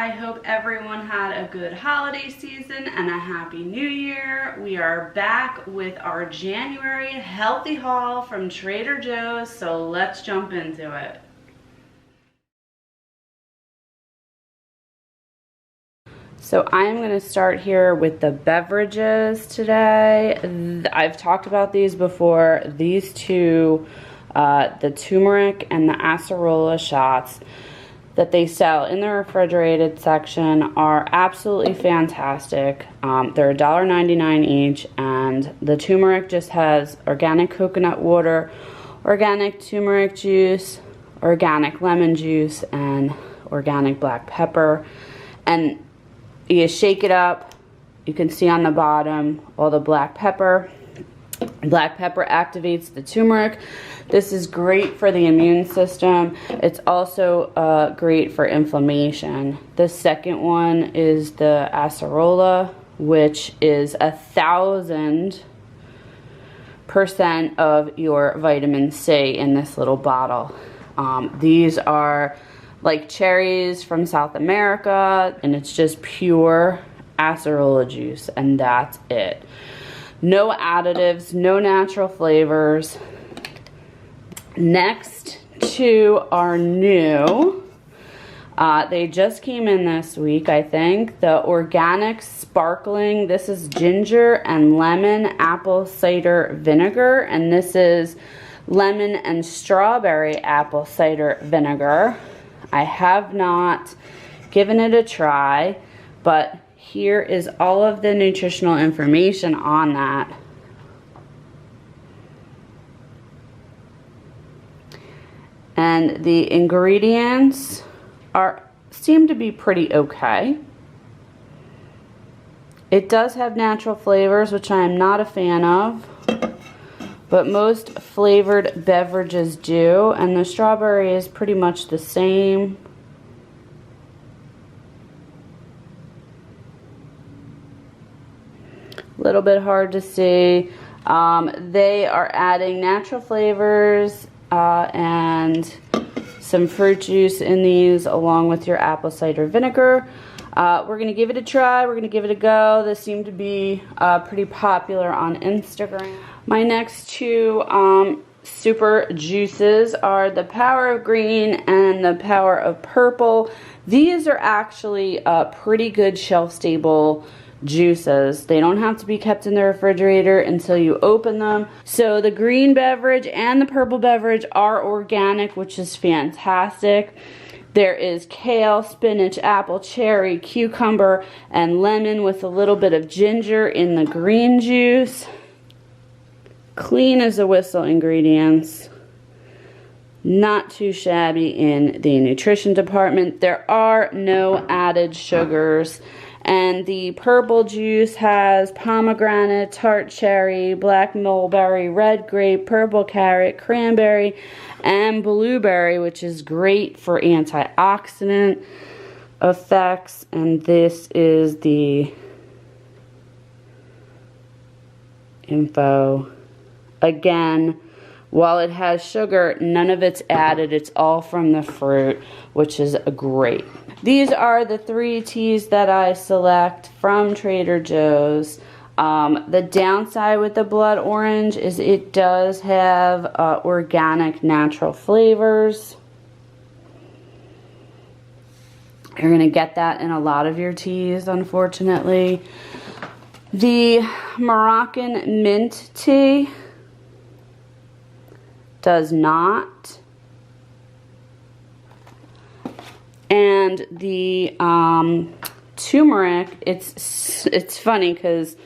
I hope everyone had a good holiday season and a happy new year. We are back with our January healthy haul from Trader Joe's, so let's jump into it. So I'm going to start here with the beverages today. I've talked about these before. These two, the turmeric and the acerola shots that they sell in the refrigerated section are absolutely fantastic. They're $1.99 each, and the turmeric just has organic coconut water, organic turmeric juice, organic lemon juice, and organic black pepper. And you shake it up. You can see on the bottom all the black pepper. Black pepper activates the turmeric. This is great for the immune system. It's also great for inflammation. The second one is the acerola, which is 1,000% of your vitamin C in this little bottle. These are like cherries from South America, and it's just pure acerola juice, and that's it. No additives, no natural flavors. Next to our new, they just came in this week, I think, the organic sparkling. This is ginger and lemon apple cider vinegar, and this is lemon and strawberry apple cider vinegar. I have not given it a try, but here is all of the nutritional information on that. And the ingredients seem to be pretty okay. It does have natural flavors, which I am not a fan of, but most flavored beverages do, and the strawberry is pretty much the same. A little bit hard to see. They are adding natural flavors and some fruit juice in these along with your apple cider vinegar. We're going to give it a try. We're going to give it a go. This seemed to be pretty popular on Instagram. My next two super juices are the Power of Green and the Power of Purple. These are actually pretty good shelf-stable juices. They don't have to be kept in the refrigerator until you open them. So the green beverage and the purple beverage are organic, which is fantastic. There is kale, spinach, apple, cherry, cucumber, and lemon with a little bit of ginger in the green juice. Clean as a whistle ingredients. Not too shabby in the nutrition department. There are no added sugars. And the purple juice has pomegranate, tart cherry, black mulberry, red grape, purple carrot, cranberry, and blueberry, which is great for antioxidant effects. And this is the info. Again, while it has sugar, none of it's added. It's all from the fruit, which is great. These are the 3 teas that I select from Trader Joe's. The downside with the blood orange is it does have organic natural flavors. You're going to get that in a lot of your teas, unfortunately. The Moroccan mint tea does not. And the turmeric, it's funny because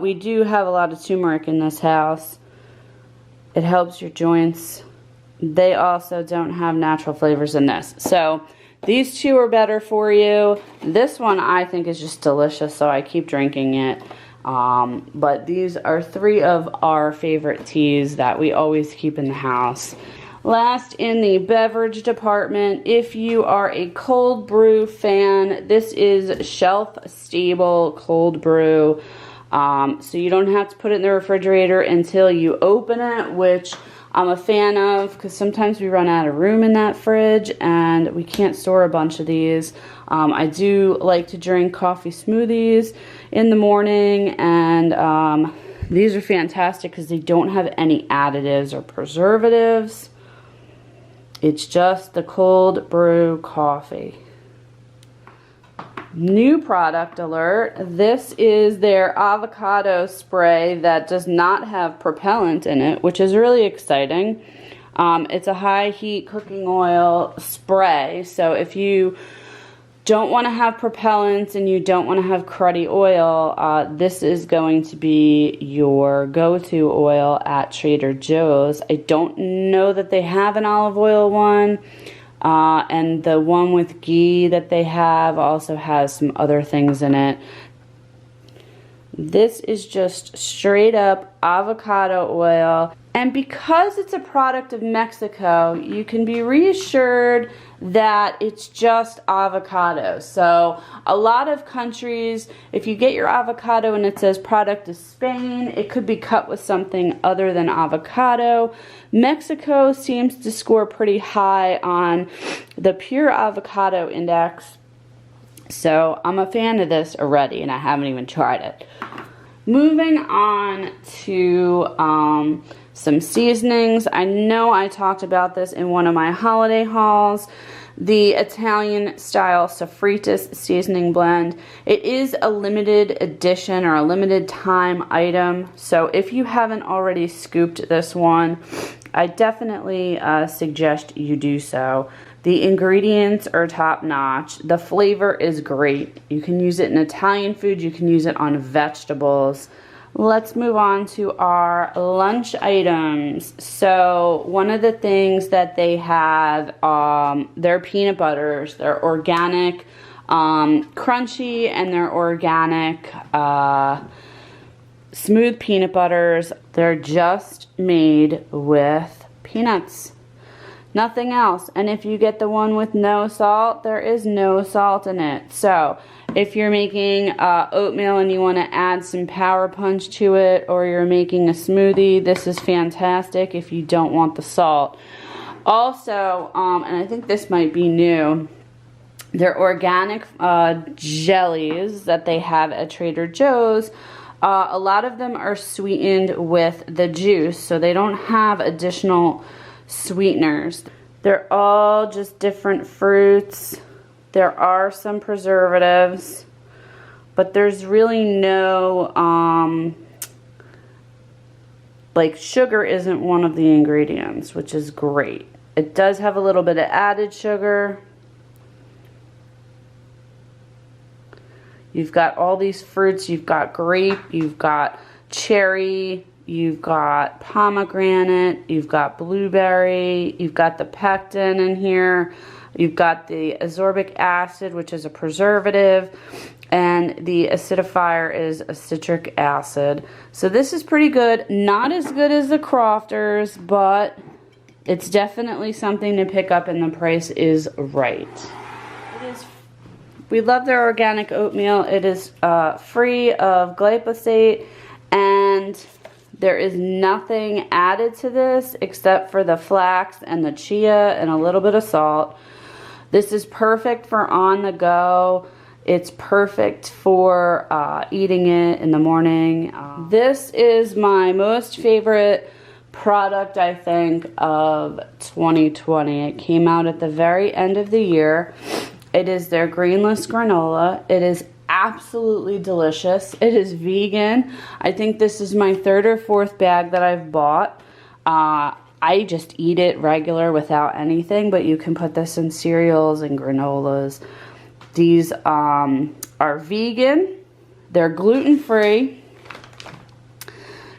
we do have a lot of turmeric in this house. It helps your joints. They also don't have natural flavors in this. So these two are better for you. This one I think is just delicious, so I keep drinking it. But these are 3 of our favorite teas that we always keep in the house. Last in the beverage department, if you are a cold brew fan, this is shelf stable cold brew. So you don't have to put it in the refrigerator until you open it, which I'm a fan of, because sometimes we run out of room in that fridge and we can't store a bunch of these. I do like to drink coffee smoothies in the morning, and these are fantastic because they don't have any additives or preservatives. It's just the cold brew coffee. New product alert. This is their avocado spray that does not have propellant in it, which is really exciting. It's a high heat cooking oil spray, so if you don't want to have propellants and you don't want to have cruddy oil, this is going to be your go-to oil at Trader Joe's. I don't know that they have an olive oil one. And the one with ghee that they have also has some other things in it. This is just straight up avocado oil. And because it's a product of Mexico, you can be reassured that it's just avocado. So a lot of countries, if you get your avocado and it says product of Spain, it could be cut with something other than avocado. Mexico seems to score pretty high on the pure avocado index. So I'm a fan of this already, and I haven't even tried it. Moving on to some seasonings. I know I talked about this in one of my holiday hauls. The Italian style Sofritis seasoning blend. It is a limited edition or a limited time item. So if you haven't already scooped this one, I definitely suggest you do so. The ingredients are top notch. The flavor is great. You can use it in Italian food. You can use it on vegetables. Let's move on to our lunch items. So one of the things that they have, their peanut butters. They're organic, crunchy, and they're organic, smooth peanut butters. They're just made with peanuts. Nothing else. And if you get the one with no salt, there is no salt in it. So if you're making oatmeal and you want to add some power punch to it, or you're making a smoothie, this is fantastic if you don't want the salt. Also, and I think this might be new, they're organic jellies that they have at Trader Joe's. A lot of them are sweetened with the juice, so they don't have additional sweeteners. They're all just different fruits. There are some preservatives, but there's really no, like sugar isn't one of the ingredients, which is great. It does have a little bit of added sugar. You've got all these fruits. You've got grape, you've got cherry, you've got pomegranate, you've got blueberry, you've got the pectin in here, you've got the ascorbic acid, which is a preservative, and the acidifier is a citric acid. So this is pretty good. Not as good as the Croutons, but it's definitely something to pick up, and the price is right. We love their organic oatmeal. It is free of glyphosate, and there is nothing added to this except for the flax and the chia and a little bit of salt. This is perfect for on the go. It's perfect for eating it in the morning. This is my most favorite product, I think, of 2020. It came out at the very end of the year. It is their Greenless Granola. It is absolutely delicious. It is vegan. I think this is my third or fourth bag that I've bought. I just eat it regular without anything, but you can put this in cereals and granolas. These are vegan. They're gluten-free.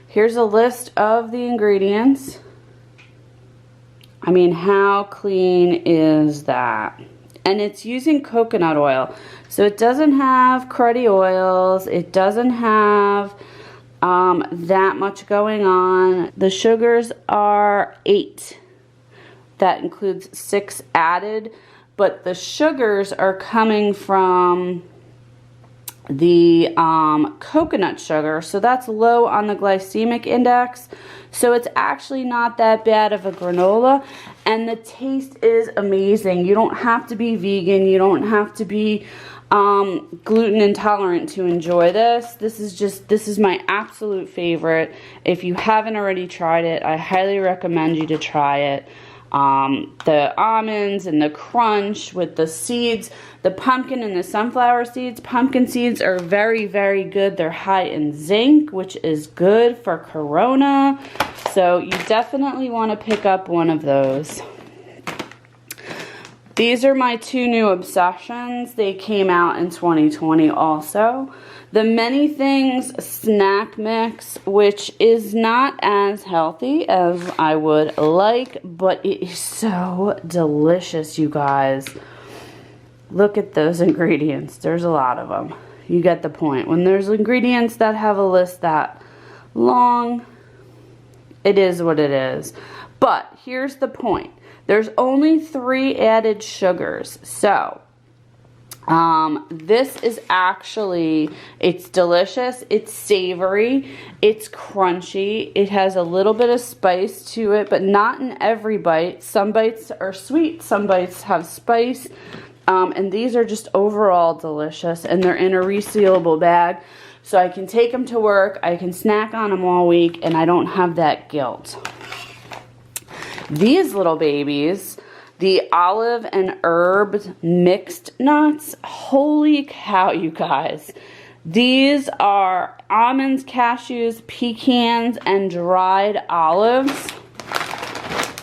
Here's a list of the ingredients. I mean, how clean is that? And it's using coconut oil. So it doesn't have cruddy oils. It doesn't have that much going on. The sugars are 8. That includes 6 added. But the sugars are coming from the coconut sugar. So that's low on the glycemic index. So it's actually not that bad of a granola, and the taste is amazing. You don't have to be vegan. You don't have to be gluten intolerant to enjoy this. This is my absolute favorite. If you haven't already tried it, I highly recommend you to try it. The almonds and the crunch with the seeds, the pumpkin and the sunflower seeds. Pumpkin seeds are very, very good. They're high in zinc, which is good for corona. So you definitely want to pick up one of those. These are my two new obsessions. They came out in 2020 also. The Many Things Snack Mix, which is not as healthy as I would like, but it is so delicious, you guys. Look at those ingredients. There's a lot of them. You get the point. When there's ingredients that have a list that long, it is what it is. But here's the point. There's only 3 added sugars. So, this is actually, it's delicious, it's savory, it's crunchy, it has a little bit of spice to it, but not in every bite. Some bites are sweet, some bites have spice, and these are just overall delicious, and they're in a resealable bag, so I can take them to work, I can snack on them all week, and I don't have that guilt. These little babies, the olive and herb mixed nuts, holy cow, you guys. These are almonds, cashews, pecans, and dried olives.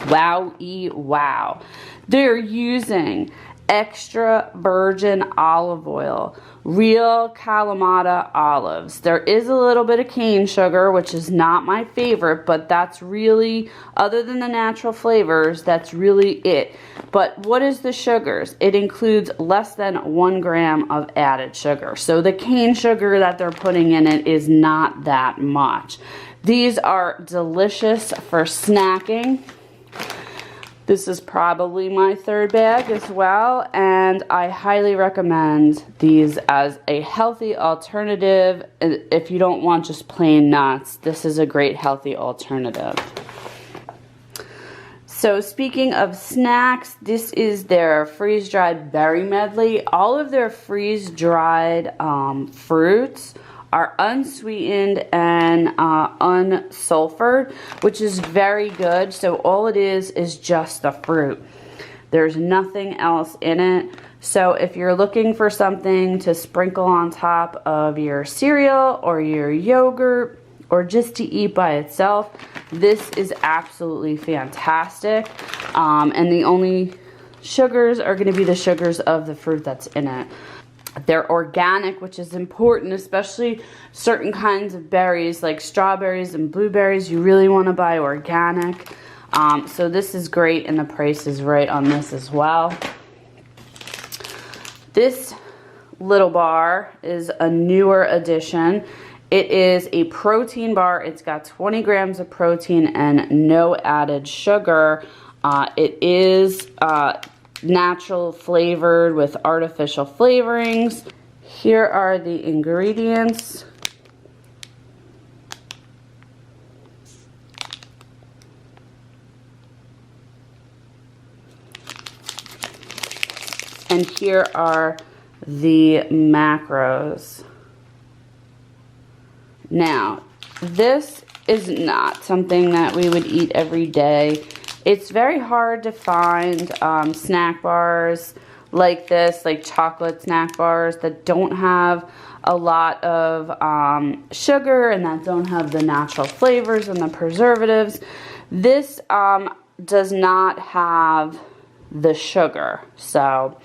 Wowie wow. They're using extra virgin olive oil, real Kalamata olives. There is a little bit of cane sugar, which is not my favorite, but that's really, other than the natural flavors, that's really it. But what is the sugars? It includes less than 1 gram of added sugar. So the cane sugar that they're putting in it is not that much. These are delicious for snacking. This is probably my 3rd bag as well, and I highly recommend these as a healthy alternative. If you don't want just plain nuts, this is a great healthy alternative. So speaking of snacks, this is their freeze-dried berry medley. All of their freeze-dried fruits are unsweetened and unsulfured, which is very good. So all it is just the fruit. There's nothing else in it. So if you're looking for something to sprinkle on top of your cereal or your yogurt or just to eat by itself, this is absolutely fantastic. And the only sugars are going to be the sugars of the fruit that's in it. They're organic, which is important, especially certain kinds of berries like strawberries and blueberries. You really want to buy organic. So this is great, and the price is right on this as well. This little bar is a newer addition. It is a protein bar. It's got 20 grams of protein and no added sugar. It is natural flavored with artificial flavorings. Here are the ingredients. And here are the macros. Now, this is not something that we would eat every day. It's very hard to find snack bars like this, like chocolate snack bars that don't have a lot of sugar and that don't have the natural flavors and the preservatives. This does not have the sugar. So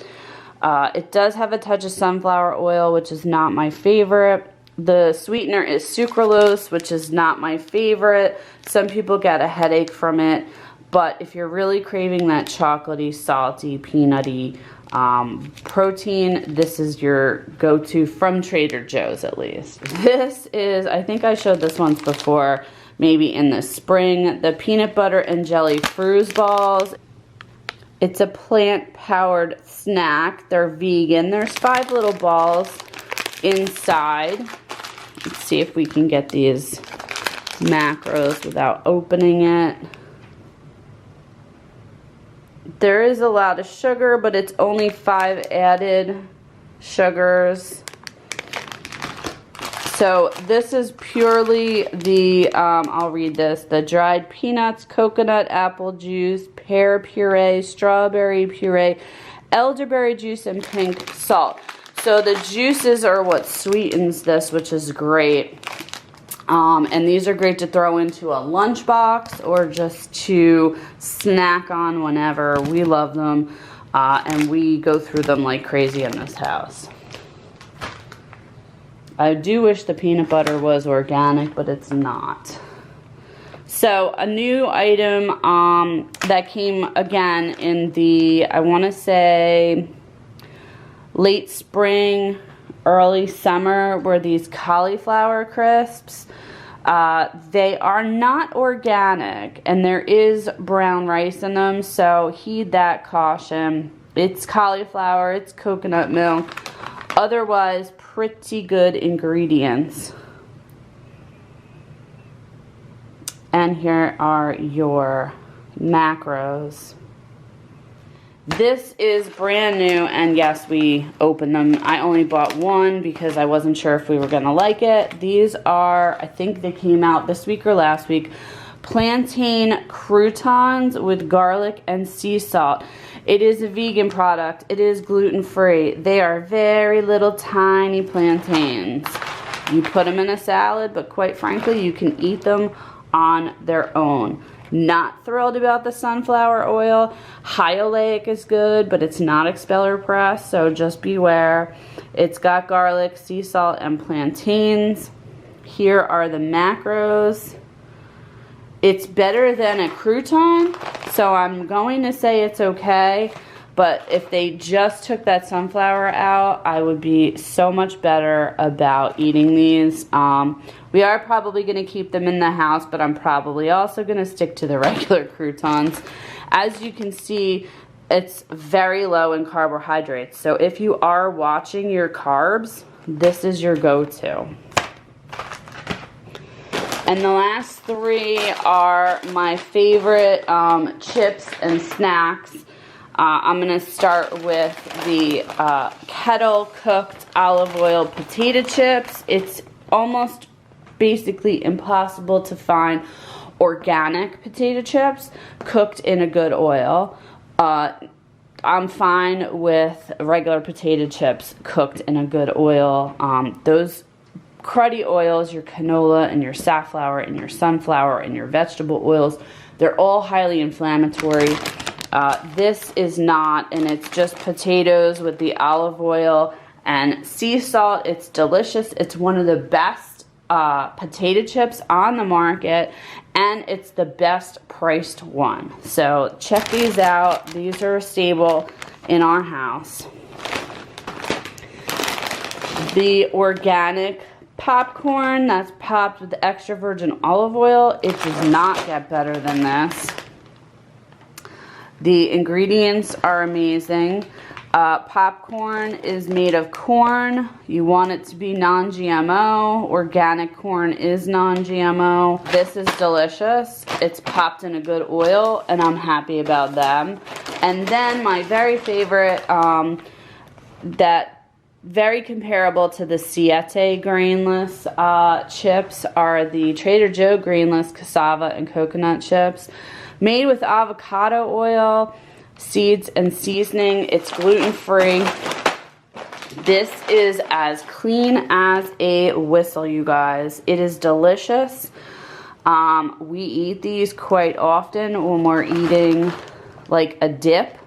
it does have a touch of sunflower oil, which is not my favorite. The sweetener is sucralose, which is not my favorite. Some people get a headache from it. But if you're really craving that chocolatey, salty, peanutty protein, this is your go-to from Trader Joe's at least. This is, I think I showed this once before, maybe in the spring, the peanut butter and jelly Fruz balls. It's a plant-powered snack. They're vegan. There's 5 little balls inside. Let's see if we can get these macros without opening it. There is a lot of sugar, but it's only 5 added sugars. So this is purely the, I'll read this, the dried peanuts, coconut, apple juice, pear puree, strawberry puree, elderberry juice, and pink salt. So the juices are what sweetens this, which is great. And these are great to throw into a lunchbox or just to snack on whenever. We love them, and we go through them like crazy in this house. I do wish the peanut butter was organic, but it's not. So a new item that came again in the, I want to say, late spring, early summer, were these cauliflower crisps. They are not organic, and there is brown rice in them, so heed that caution. It's cauliflower, it's coconut milk. Otherwise, pretty good ingredients. And here are your macros. This is brand new, and yes, we opened them. I only bought one because I wasn't sure if we were gonna like it. These are, I think they came out this week or last week, plantain croutons with garlic and sea salt. It is a vegan product. It is gluten-free. They are very little tiny plantains. You put them in a salad, but quite frankly, you can eat them on their own. Not thrilled about the sunflower oil. High oleic is good, but it's not expeller press, so just beware. It's got garlic, sea salt, and plantains. Here are the macros. It's better than a crouton, so I'm going to say it's okay. But if they just took that sunflower out, I would be so much better about eating these. We are probably going to keep them in the house, but I'm probably also going to stick to the regular croutons. As you can see, it's very low in carbohydrates. So if you are watching your carbs, this is your go-to. And the last 3 are my favorite chips and snacks. I'm going to start with the kettle cooked olive oil potato chips. It's almost basically impossible to find organic potato chips cooked in a good oil. I'm fine with regular potato chips cooked in a good oil. Those cruddy oils, your canola and your safflower and your sunflower and your vegetable oils, they're all highly inflammatory. This is not, and it's just potatoes with the olive oil and sea salt. It's delicious. It's one of the best potato chips on the market, and it's the best priced one. So check these out. These are a staple in our house. The organic popcorn that's popped with extra virgin olive oil. It does not get better than this. The ingredients are amazing. Popcorn is made of corn. You want it to be non-GMO. Organic corn is non-GMO. This is delicious. It's popped in a good oil, and I'm happy about them. And then my very favorite, that very comparable to the Siete grainless chips, are the Trader Joe grainless cassava and coconut chips. Made with avocado oil, seeds, and seasoning. It's gluten-free. This is as clean as a whistle, you guys. It is delicious. We eat these quite often when we're eating like a dip.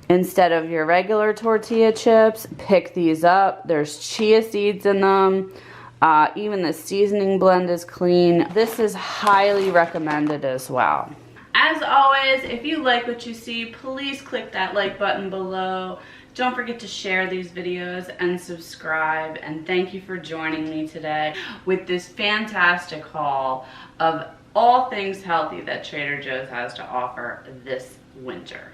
Instead of your regular tortilla chips, pick these up. There's chia seeds in them. Even the seasoning blend is clean. This is highly recommended as well. As always, if you like what you see, please click that like button below. Don't forget to share these videos and subscribe. And thank you for joining me today with this fantastic haul of all things healthy that Trader Joe's has to offer this winter.